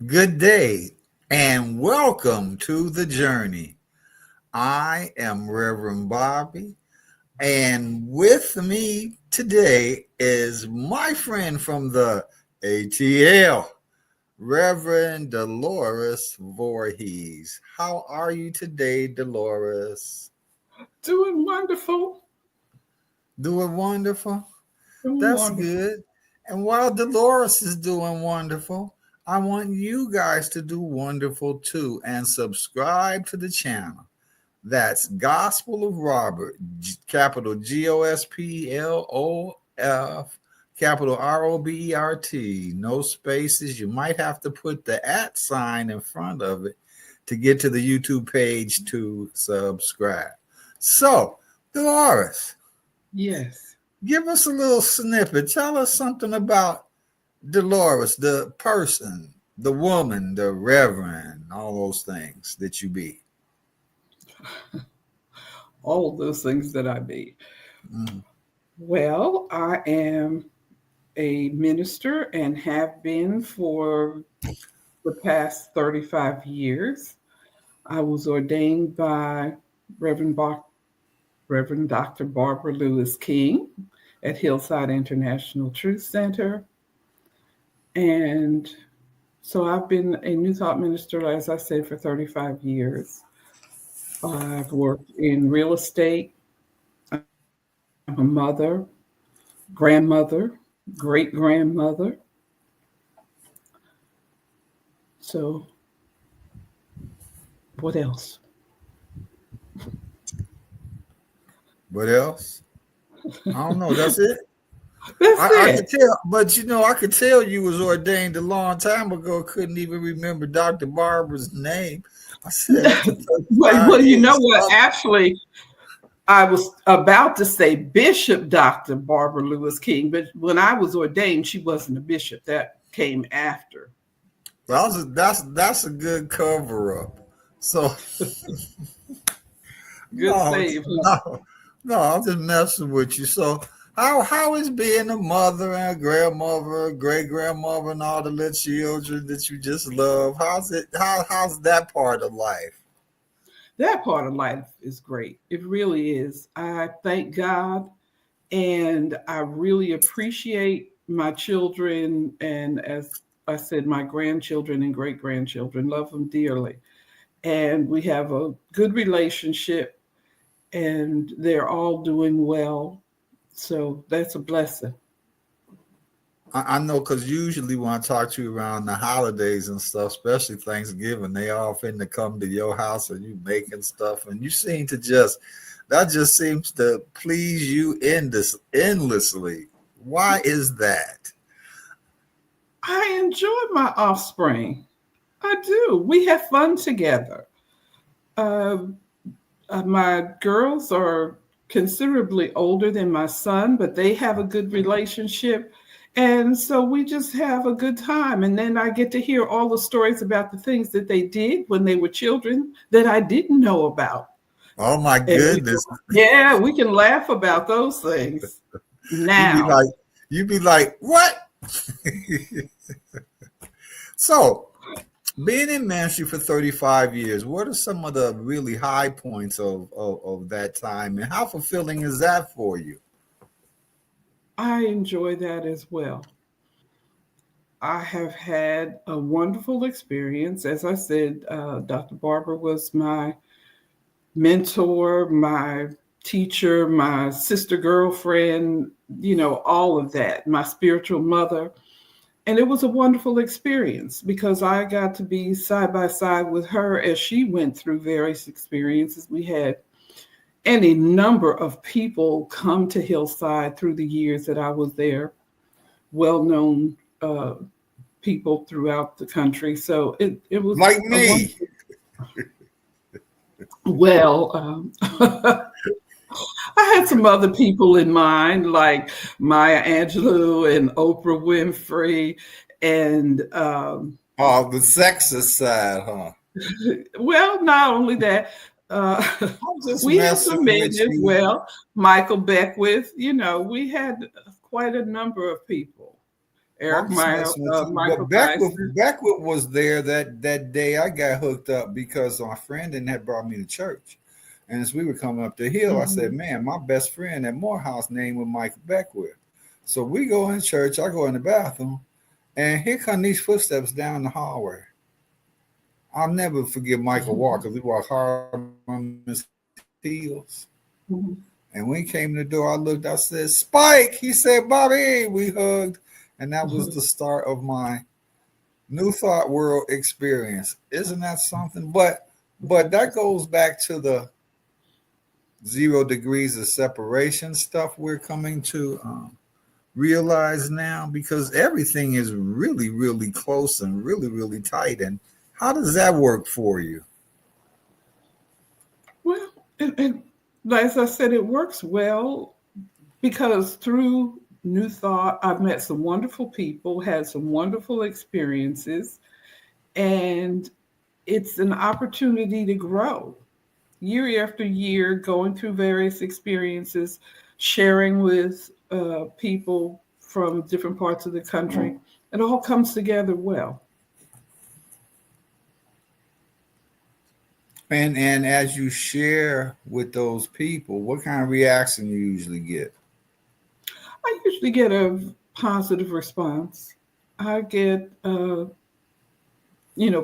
Good day and welcome to the journey. I am Reverend Bobby, and with me today is my friend from the ATL, Reverend Dolores Voorhees. How are you today, Dolores? Doing wonderful. Doing wonderful? Doing That's wonderful. good. And while Dolores is doing wonderful, I want you guys to do wonderful too and subscribe to the channel. That's Gospel of Robert, capital GOSPLOF, capital ROBERT, no spaces. You might have to put the at sign in front of it to get to the YouTube page to subscribe. So, Dolores, Yes. give us a little snippet. Tell us something about Dolores, the person, the woman, the reverend, all those things that you be. All of those things that I be. Mm. Well, I am a minister and have been for the past 35 years. I was ordained by Reverend, Bar- Reverend Dr. Barbara Lewis King at Hillside International Truth Center. And so I've been a New Thought minister, as I said, for 35 years. I've worked in real estate. I'm a mother, grandmother, great grandmother. So, what else? What else? I don't know. That's it. That's I could it. tell, but I could tell you was ordained a long time ago. Couldn't even remember Dr. Barbara's name. I said after Well, 35 you know years, what? Actually, I was about to say Bishop Dr. Barbara Lewis King, but when I was ordained, she wasn't a bishop. That came after. that's a good cover up. So Good no, save. Huh? no, I'm just messing with you. So how is being a mother and a grandmother, a great grandmother, and all the little children that you just love? How's it? How's that part of life? That part of life is great. It really is. I thank God and I really appreciate my children and, as I said, my grandchildren and great grandchildren. Love them dearly, and we have a good relationship, and they're all doing well. So that's a blessing. I know because usually when I talk to you around the holidays and stuff, especially Thanksgiving, they all finna come to your house and you making stuff, and you seem to just seems to please you endlessly. Why is that? I enjoy my offspring. I do. We have fun together. Uh, my girls are considerably older than my son, but they have a good relationship. And so we just have a good time. And then I get to hear all the stories about the things that they did when they were children that I didn't know about. Oh my And goodness. yeah, we can laugh about those things You be now. like, you be like, what? So, being in ministry for 35 years, what are some of the really high points of that time, and how fulfilling is that for you? I enjoy that as well. I have had a wonderful experience. As I said, Dr. Barber was my mentor, my teacher, my sister girlfriend, all of that, my spiritual mother. And it was a wonderful experience because I got to be side by side with her as she went through various experiences. We had any number of people come to Hillside through the years that I was there, well known people throughout the country. So it was Like a me. wonderful. Well, I had some other people in mind, like Maya Angelou and Oprah Winfrey, and Oh, the sexist side, huh? well, not only that, uh, I'm just we had messing some men with as you. well. Michael Beckwith, we had quite a number of people, Eric I'm just messing with you. Michael But Geisler. Beckwith was there that day I got hooked up because my friend and had brought me to church. And as we were coming up the hill, I said, Mhm. man, my best friend at Morehouse name was Michael Beckwith. So we go in church, I go in the bathroom, and here come these footsteps down the hallway. I'll never forget Michael Walker. We walked hard on his heels. And when he came in the door, I looked, I said, Spike. He said, Bobby. We hugged. And that was the start of my New Thought World experience. Isn't that something? But that goes back to the 0 degrees of separation stuff we're coming to realize now because everything is really, really close and really, really tight. And how does that work for you? Well, as I said, it works well because through New Thought, I've met some wonderful people, had some wonderful experiences, and it's an opportunity to grow year after year, going through various experiences, sharing with people from different parts of the country. It all comes together well. And as you share with those people, what kind of reaction you usually get? I usually get a positive response. I get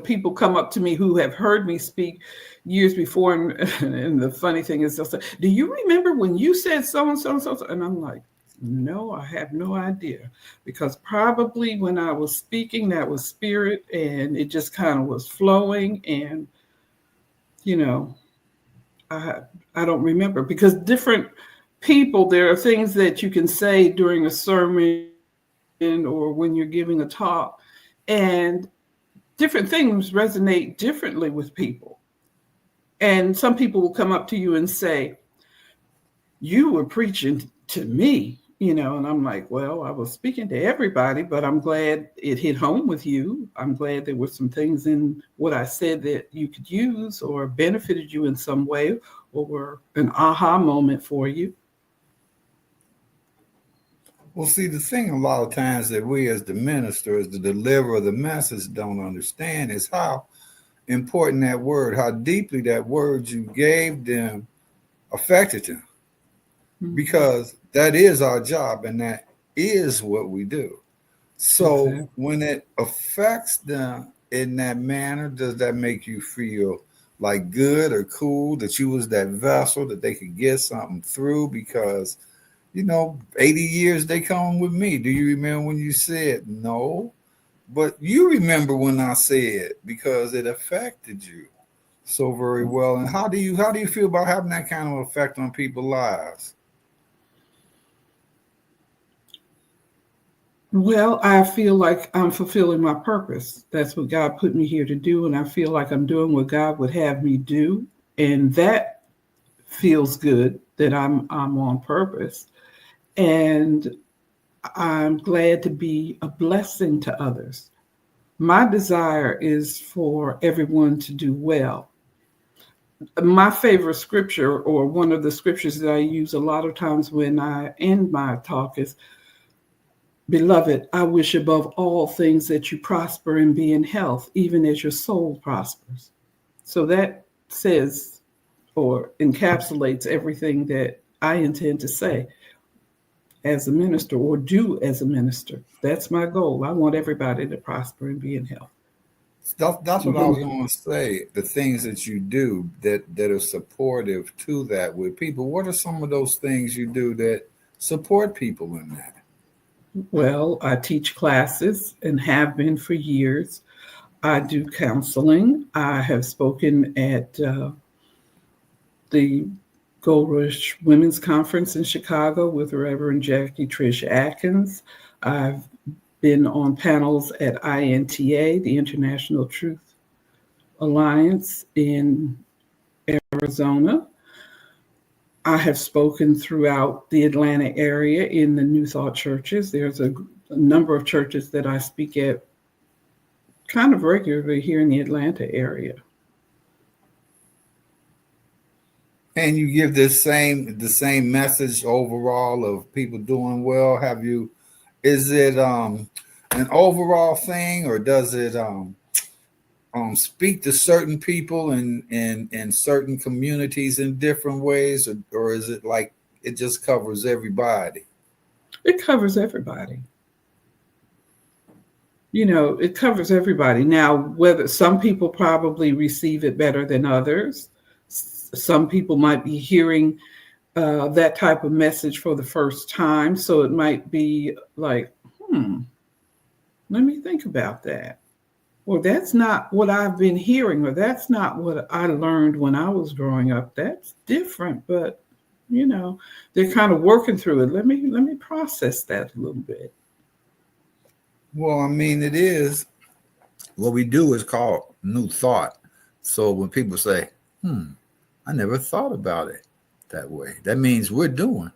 people come up to me who have heard me speak years before, and the funny thing is, they'll say, "Do you remember when you said so and so and so?" And I'm like, "No, I have no idea," because probably when I was speaking, that was spirit, and it just kind of was flowing, and you know, I I don't remember because different people, there are things that you can say during a sermon or when you're giving a talk, and different things resonate differently with people. And some people will come up to you and say, "You were preaching to me," and I'm like, "Well, I was speaking to everybody, but I'm glad it hit home with you. I'm glad there were some things in what I said that you could use or benefited you in some way or were an aha moment for you." Well, see, the thing a lot of times that we as the ministers, the deliverer of the message, don't understand is how important that word, how deeply that word you gave them affected them. Mhm. Because that is our job and that is what we do. So Exactly. when it affects them in that manner, does that make you feel like good or cool that you was that vessel that they could get something through? Because 80 years they come with me. Do you remember when you said no? But you remember when I said because it affected you so very well. And how do you feel about having that kind of effect on people's lives? Well, I feel like I'm fulfilling my purpose. That's what God put me here to do, and I feel like I'm doing what God would have me do, and that feels good that I'm on purpose, and I'm glad to be a blessing to others. My desire is for everyone to do well. My favorite scripture, or one of the scriptures that I use a lot of times when I end my talk, is, "Beloved, I wish above all things that you prosper and be in health, even as your soul prospers." So that says or encapsulates everything that I intend to say as a minister or do as a minister. That's my goal. I want everybody to prosper and be in health. That's what I was going to say. The things that you do that are supportive to that with people. What are some of those things you do that support people in that? Well, I teach classes and have been for years. I do counseling. I have spoken at the Gold Rush Women's Conference in Chicago with Reverend Jackie Trish Atkins. I've been on panels at INTA, the International Truth Alliance in Arizona. I have spoken throughout the Atlanta area in the New Thought churches. There's a number of churches that I speak at kind of regularly here in the Atlanta area. And you give the same message overall of people doing well. Have you? Is it? an overall thing, or does it speak to certain people in certain communities in different ways, or is it like it just covers everybody? It covers everybody. It covers everybody. Now, whether some people probably receive it better than others, some people might be hearing that type of message for the first time. So it might be like, hmm, let me think about that. Or that's not what I've been hearing, or that's not what I learned when I was growing up. That's different, but you know, they're kind of working through it. Let me process that a little bit. Well, I mean, it is what we do is called new thought. So when people say, "Hmm, I never thought about it that way," that means we're doing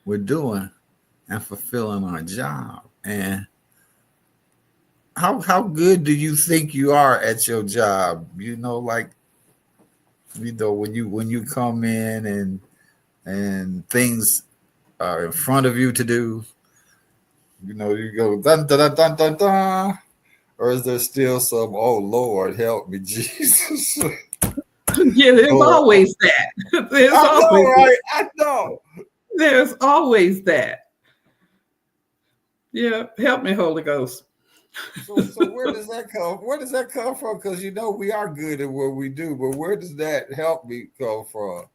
and fulfilling our job. And how good do you think you are at your job? Like when you come in and things are in front of you to do. You go dun dun dun dun dun dun. Or is there still some? Oh Lord, help me, Jesus! Yeah, there's Oh, always that. There's I know, always right? I know. there's always that. Yeah, help me, Holy Ghost. So where does that come? Where does that come from? Because we are good at what we do, but where does that help me come from?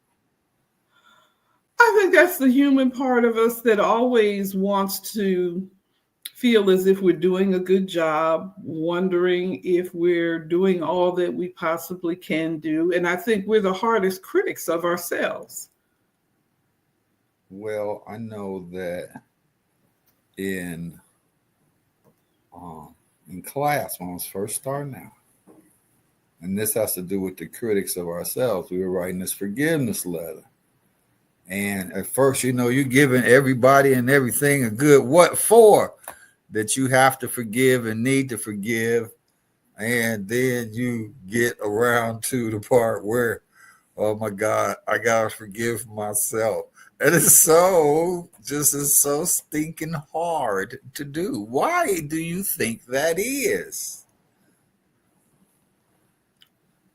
I think that's the human part of us that always wants to feel as if we're doing a good job, wondering if we're doing all that we possibly can do. And I think we're the hardest critics of ourselves. Well, I know that in um, in class when I was first starting out, and this has to do with the critics of ourselves. We were writing this forgiveness letter, and at first, you're giving everybody and everything a good what for that you have to forgive and need to forgive, and then you get around to the part where, oh my God, I gotta forgive myself. And it's so stinking hard to do. Why do you think that is?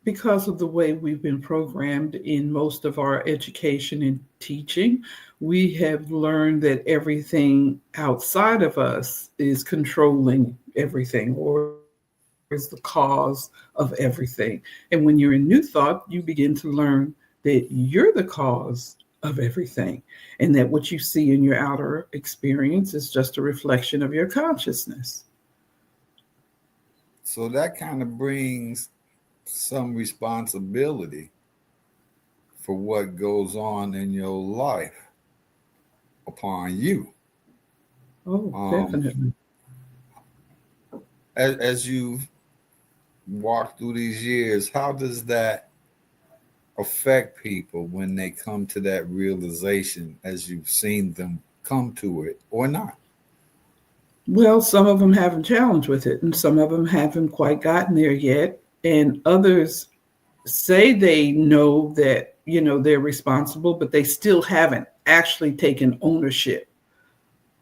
Because of the way we've been programmed in most of our education and teaching, we have learned that everything outside of us is controlling everything or is the cause of everything. And when you're in New Thought, you begin to learn that you're the cause of everything, and that what you see in your outer experience is just a reflection of your consciousness. So that kind of brings some responsibility for what goes on in your life upon you. Oh, Um, definitely. as you walk through these years, how does that affect people when they come to that realization as you've seen them come to it or not? Well, some of them haven't challenged with it, and some of them haven't quite gotten there yet. And others say they know that, they're responsible, but they still haven't actually taken ownership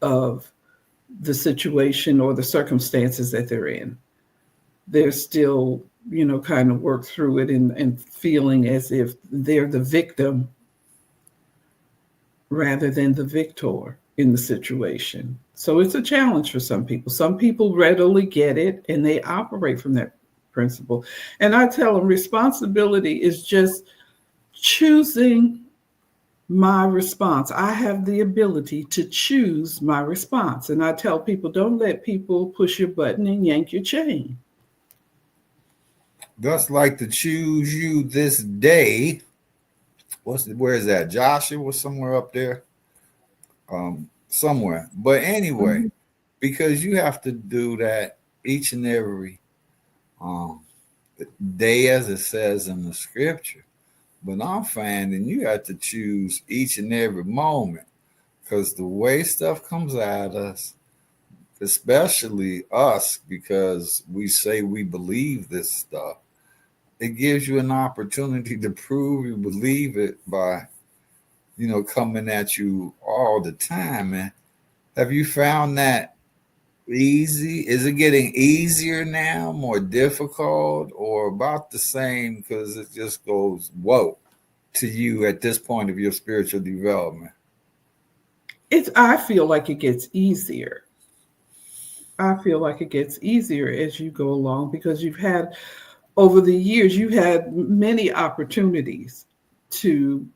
of the situation or the circumstances that they're in. They're still, kind of work through it and feeling as if they're the victim rather than the victor in the situation. So it's a challenge for some people. Some people readily get it and they operate from that principle. And I tell them responsibility is just choosing my response. I have the ability to choose my response. And I tell people don't let people push your button and yank your chain. Thus, like to choose you this day. Where is that? Joshua was somewhere up there, somewhere. But anyway, Mhm. because you have to do that each and every um, day, as it says in the scripture. But I'm finding you have to choose each and every moment because the way stuff comes at us, especially us, because we say we believe this stuff, it gives you an opportunity to prove you believe it by, coming at you all the time, man. Have you found that easy? Is it getting easier now, more difficult, or about the same? Because it just goes, whoa, to you at this point of your spiritual development. I feel like it gets easier. I feel like it gets easier as you go along because over the years, you had many opportunities to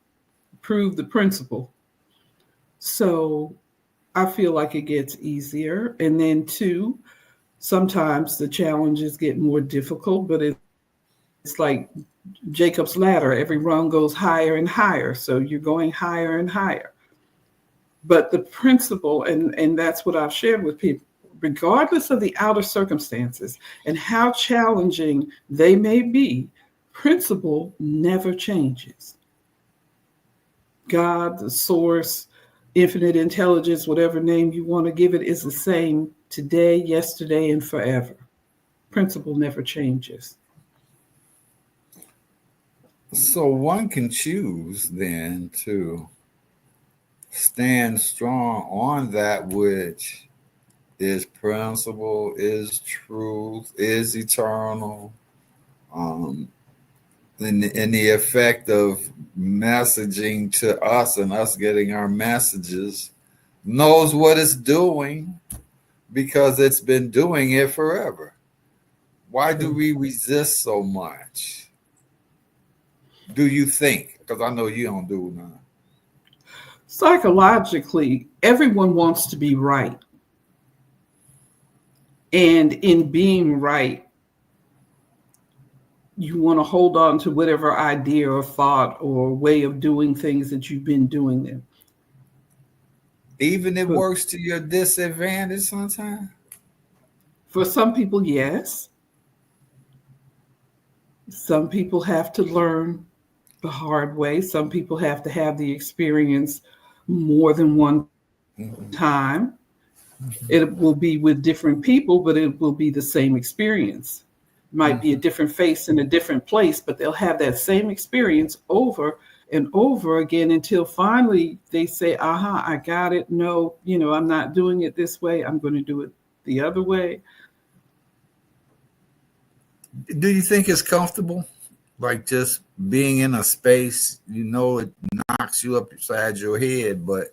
prove the principle. So I feel like it gets easier. And then, two, sometimes the challenges get more difficult, but it's like Jacob's ladder. Every rung goes higher and higher. So you're going higher and higher. But the principle, and that's what I've shared with people, regardless of the outer circumstances and how challenging they may be, principle never changes. God, the source, infinite intelligence, whatever name you want to give it, is the same today, yesterday, and forever. Principle never changes. So one can choose then to stand strong on that which is principle, is truth, is eternal, um, in the effect of messaging to us and us getting our messages, knows what it's doing because it's been doing it forever. Why do we resist so much? Do you think? Because I know you don't do none. Psychologically, everyone wants to be right. And in being right, you want to hold on to whatever idea or thought or way of doing things that you've been doing them. Even it For, works to your disadvantage sometimes. for some people, yes. Some people have to learn the hard way. Some people have to have the experience more than one time. It will be with different people, but it will be the same experience. Might be a Mm-hmm. different face in a different place, but they'll have that same experience over and over again until finally they say, aha, I got it. No, I'm not doing it this way. I'm going to do it the other way. Do you think it's comfortable? Like just being in a space, it knocks you up upside your head, but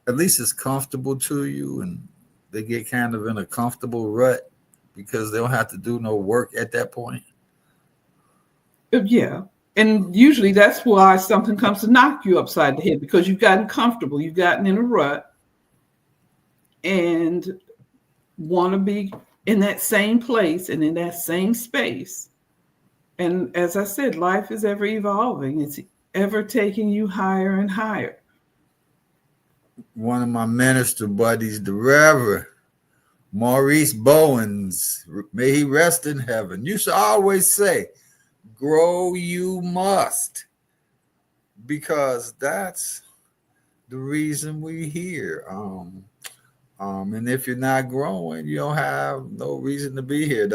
at least it's comfortable to you and they get kind of in a comfortable rut because they don't have to do no work at that point. Yeah. And usually that's why something comes to knock you upside the head because you've gotten comfortable, you've gotten in a rut and want to be in that same place and in that same space. And as I said, life is ever evolving, it's ever taking you higher and higher. One of my minister buddies, the Reverend Maurice Bowens, may he rest in heaven, used to always say, grow you must, because that's the reason we here. And if you're not growing, you don't have no reason to be here.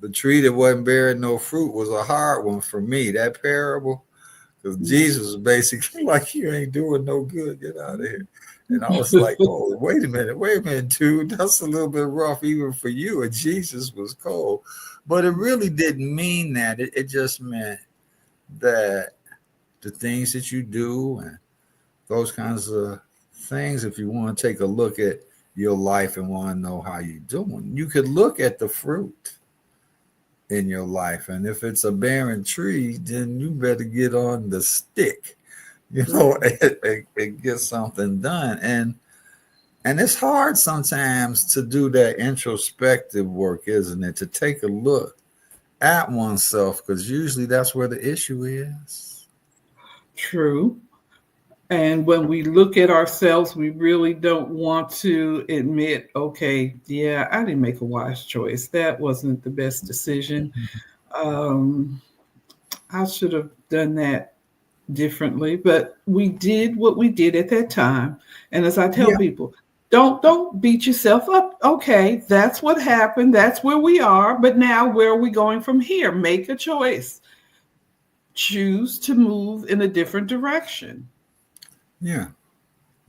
The tree that wasn't bearing no fruit was a hard one for me. That parable, because Jesus was basically like, "You ain't doing no good. Get out of here." And I was like, "Oh, wait a minute, dude. That's a little bit rough even for you." And Jesus was cold, but it really didn't mean that. It just meant that the things that you do and those kinds of things, if you want to take a look at your life and want to know how you're doing, you could look at the fruit in your life. And if it's a barren tree, then you better get on the stick, and get something done. And it's hard sometimes to do that introspective work, isn't it? To take a look at oneself, because usually that's where the issue is. True. And when we look at ourselves, we really don't want to admit, okay, yeah, I didn't make a wise choice. That wasn't the best decision. Um, I should have done that differently, but we did what we did at that time. And as I tell Yeah. people, don't beat yourself up. Okay, that's what happened. That's where we are. But now where are we going from here? Make a choice. Choose to move in a different direction. Yeah.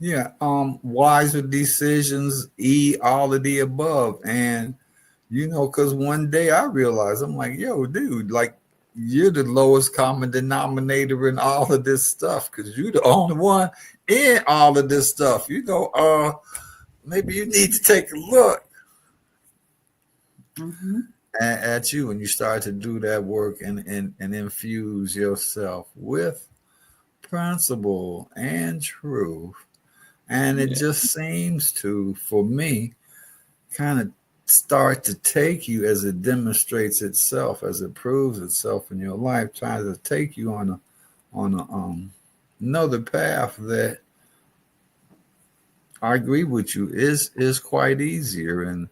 Yeah, wiser decisions, all of the above. And because one day I realized, I'm like, yo, dude, like you're the lowest common denominator in all of this stuff because you're the only one in all of this stuff. Maybe you need to take a look Hmm. at you, and you start to do that work and infuse yourself with principle and truth. And it Yeah. just seems to, for me, kind of start to take you as it demonstrates itself, as it proves itself in your life, tries to take you on a another path that I agree with you is quite easier and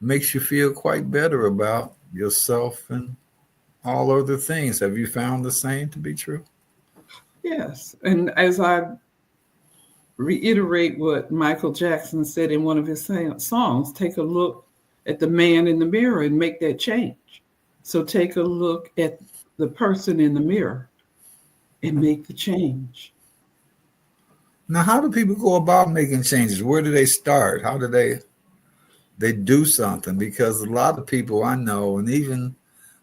makes you feel quite better about yourself and all other things. Have you found the same to be true? Yes. And as I reiterate what Michael Jackson said in one of his songs, take a look at the man in the mirror and make that change. So take a look at the person in the mirror and make the change. Now, how do people go about making changes? Where do they start? How do they do something? Because a lot of people I know, and even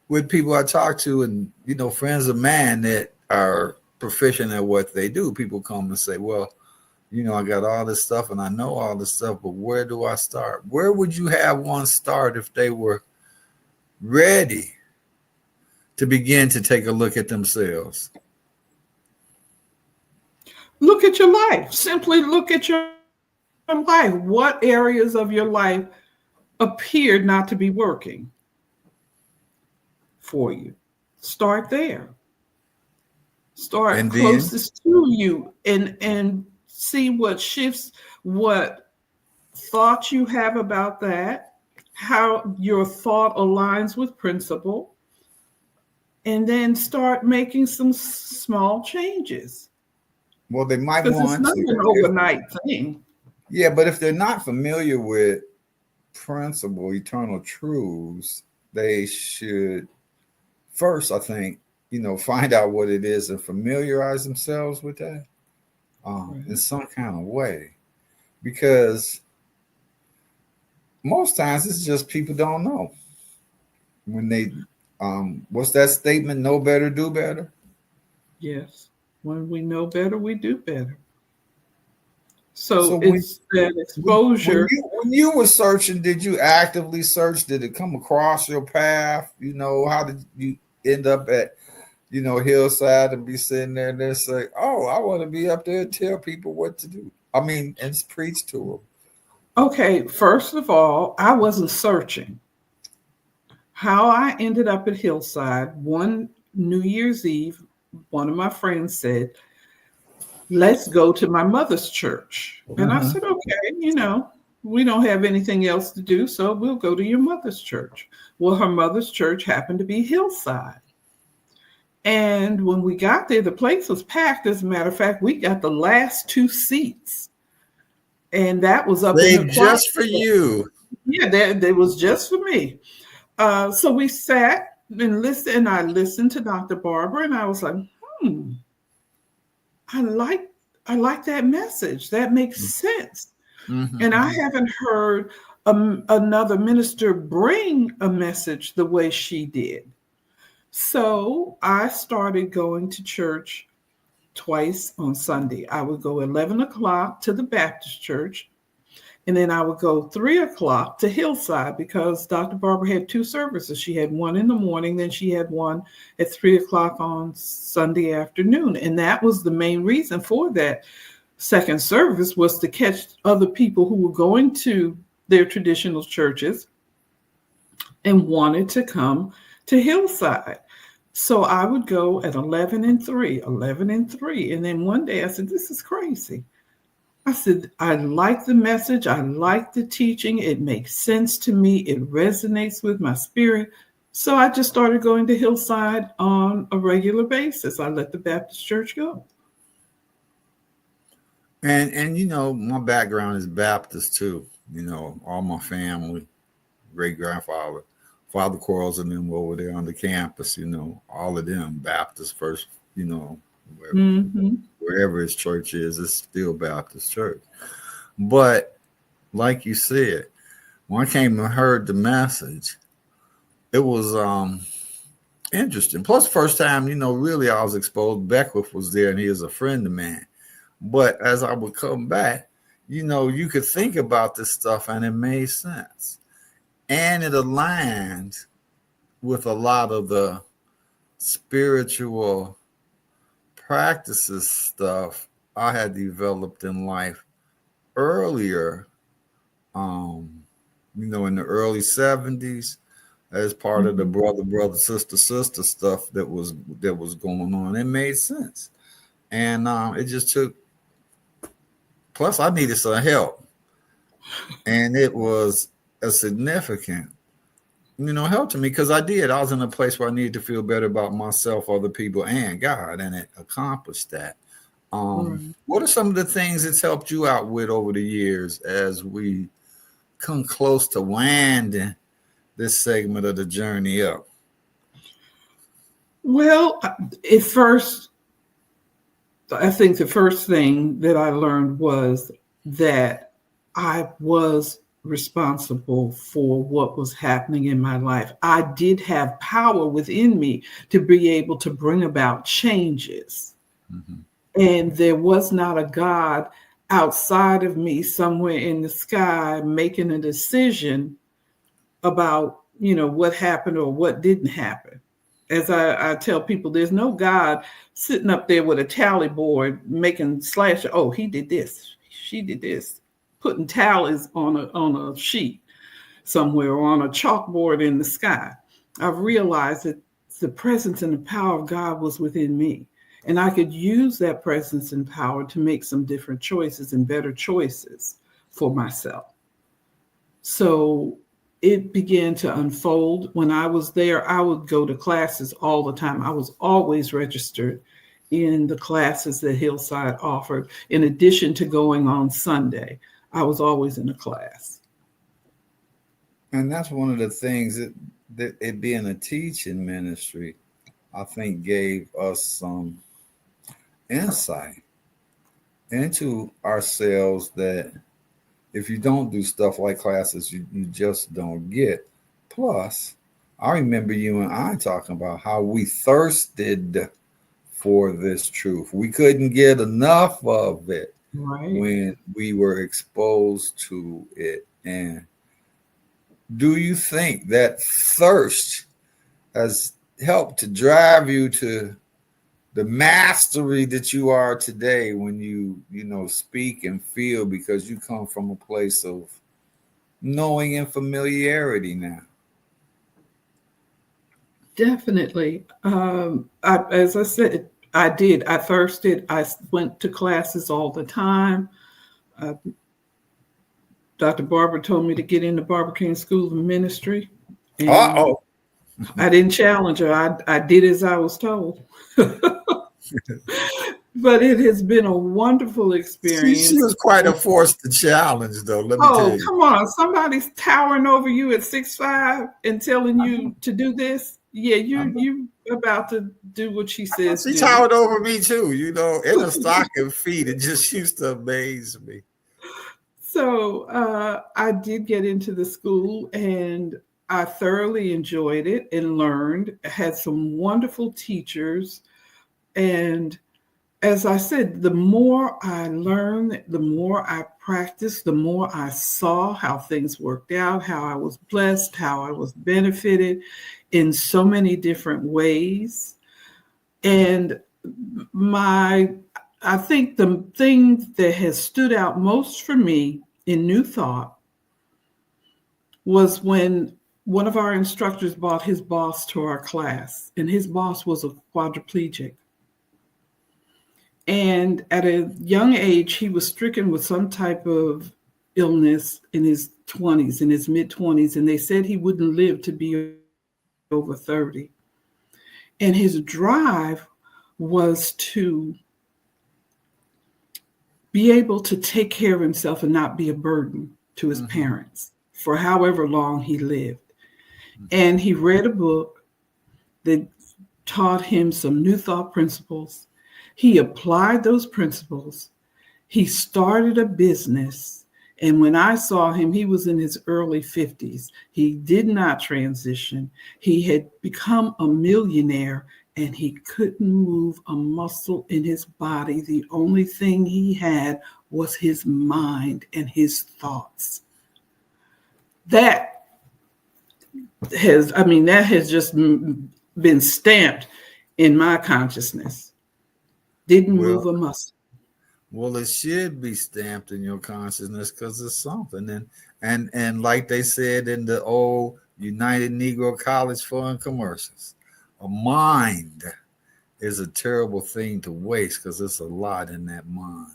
with people I talk to, and friends of mine that are proficient at what they do, people come and say, "Well, I got all this stuff and I know all this stuff, but where do I start?" Where would you have one start if they were ready to begin to take a look at themselves? Look at your life. Simply look at your life. What areas of your life appeared not to be working for you? Start there. Start And then, closest to you and see what shifts, what thoughts you have about that, how your thought aligns with principle, and then start making some small changes well, they might because it's want not to, an if overnight thing. yeah, but if they're not familiar with principle, eternal truths, they should first, I think, find out what it is and familiarize themselves with that in Right. some kind of way. Because most times it's just people don't know when they, what's that statement? Know better, do better. Yes. When we know better, we do better. So So when it's that when when exposure. you when you were searching, did you actively search? Did it come across your path? How did you end up at hillside and be sitting there and they say, "Oh, I want to be up there and tell people what to do." I mean, and preach to them. Okay, first of all, I wasn't searching. How I ended up at Hillside one New Year's Eve, one of my friends said, let's go to my mother's church. And I Uh-huh. said, okay, we don't have anything else to do, so we'll go to your mother's church. Well, her mother's church happened to be Hillside. And when we got there, the place was packed. As a matter of fact, we got the last two seats, and that was up in the Saved choir. just for you. Yeah, that was just for me. So we sat and listened, and I listened to Dr. Barber, and I was like, hmm, I like I like that message. That makes sense. And I Mm-hmm. haven't heard another minister bring a message the way she did. So I started going to church twice on Sunday. I would go 11 o'clock to the Baptist church, and then I would go 3 o'clock to Hillside because Dr. Barber had two services. She had one in the morning, then she had one at 3 o'clock on Sunday afternoon. And that was the main reason for that second service was to catch other people who were going to their traditional churches and wanted to come to Hillside. So I would go at 11 and 3, 11 and 3. And then one day I said, this is crazy. I said, I like the message. I like the teaching. It makes sense to me. It resonates with my spirit. So I just started going to Hillside on a regular basis. I let the Baptist church go. And my background is Baptist too. All my family, great grandfather, Quarles and them over there on the campus. All of them Baptist first. where, Mm-hmm. wherever his church is, it's still Baptist church. But like you said, when I came and heard the message, it was interesting. Plus, first time, really I was exposed. Beckwith was there, and he is a friend of mine. But as I would come back, you could think about this stuff, and it made sense, and it aligned with a lot of the spiritual practices stuff I had developed in life earlier. In the early 70s as part of the Mm-hmm. brother, sister stuff that was going on. It made sense. And it just took, plus I needed some help. And it was a significant, help to me because I was in a place where I needed to feel better about myself, other people, and God, and it accomplished that. Right. What are some of the things it's helped you out with over the years as we come close to winding this segment of the journey up? Well, at first, I think the first thing that I learned was that I was responsible for what was happening in my life. I did have power within me to be able to bring about changes. Mhm. And there was not a God outside of me somewhere in the sky making a decision about, what happened or what didn't happen. As I tell people, there's no God sitting up there with a tally board making slash. Oh, he did this, she did this, putting tallies on a sheet somewhere or on a chalkboard in the sky. I've realized that the presence and the power of God was within me. And I could use that presence and power to make some different choices and better choices for myself. So it began to unfold. When I was there, I would go to classes all the time. I was always registered in the classes that Hillside offered. In addition to going on Sunday, I was always in a class. And that's one of the things that it being a teaching ministry, I think gave us some insight into ourselves that if you don't do stuff like classes, you just don't get. Plus, I remember you and I talking about how we thirsted for this truth. We couldn't get enough of it Right. when we were exposed to it. And do you think that thirst has helped to drive you to the mastery that you are today when you speak and feel because you come from a place of knowing and familiarity now? Definitely. As I said, I did. I thirsted. I went to classes all the time. Uh, Dr. Barber told me to get into Barber King School of Ministry, and Uh-oh. I didn't challenge her. I did as I was told. But it has been a wonderful She experience. was quite a force to challenge, though, let me tell Oh, you. come on. Somebody's towering over you at 6'5" and telling you to do this. Yeah, I know, you about to do what she I know says she do. towered over me too, in her stocking feet. It just used to amaze me. So I did get into the school and I thoroughly enjoyed it and learned. Had some wonderful teachers. And as I said, the more I learned, the more I practiced, the more I saw how things worked out, how I was blessed, how I was benefited in so many different ways. And my I think the thing that has stood out most for me in New Thought was when one of our instructors brought his boss to our class, and his boss was a quadriplegic. And at a young age, he was stricken with some type of illness in his 20s, in his mid 20s, and they said he wouldn't live to be over 30. And his drive was to be able to take care of himself and not be a burden to his Hmm. parents for however long he lived. And he read a book that taught him some new thought principles He applied those principles. He started a business. And when I saw him, he was in his early 50s. He did not transition. He had become a millionaire and he couldn't move a muscle in his body. The only thing he had was his mind and his thoughts. That that has just been stamped in my consciousness. Didn't move Well, a muscle. well, it should be stamped in your consciousness because it's something. And like they said in the old United Negro College Fund commercials, a mind is a terrible thing to waste because there's a lot in that mind.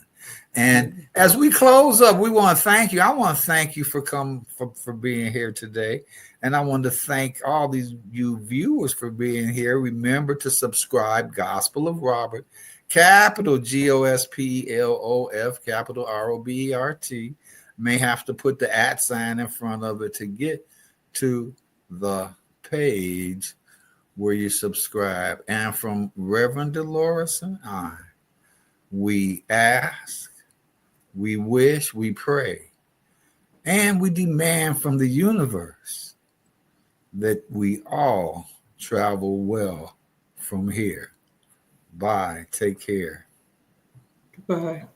And as we close up, we want to thank you. I want to thank you for being here today. And I want to thank all these you viewers for being here. Remember to subscribe, Gospel of Robert, capital GOSPELOF, capital ROBERT. May have to put the @ sign in front of it to get to the page where you subscribe. And from Reverend Dolores and I, we ask, we wish, we pray, and we demand from the universe that we all travel well from here. Bye. Take care. Goodbye.